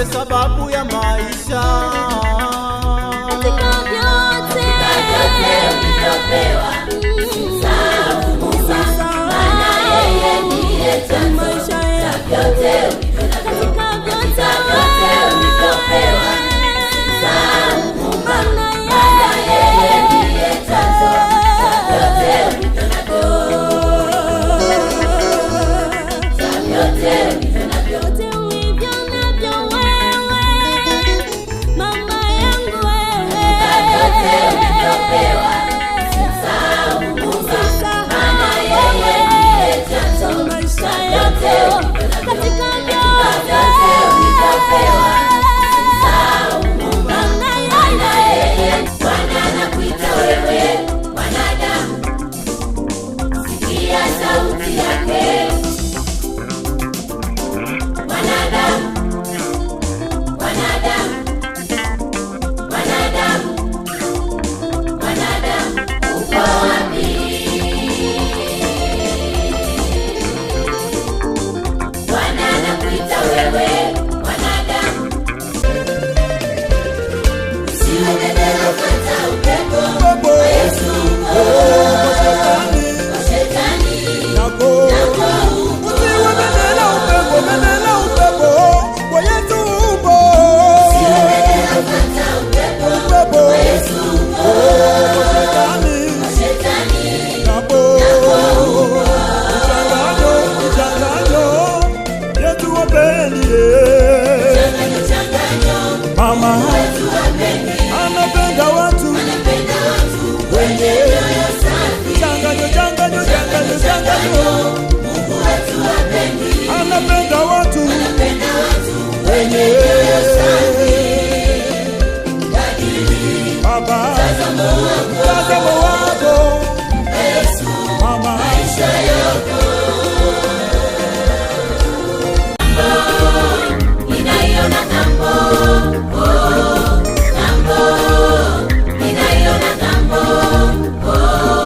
ndiye sababu ya maisha. Katika vyote ulivyopewa, usisahau Mungu, maana yeye ndiye chanzo cha vyote ulivyopewa. Katika vyote ulivyopewa, usisahau Mungu, maana yeye ndiye chanzo cha vyote ulivyopewa. Mama anapenda watu wenye changanyo, Mungu wetu hapendi, anapenda watu wenye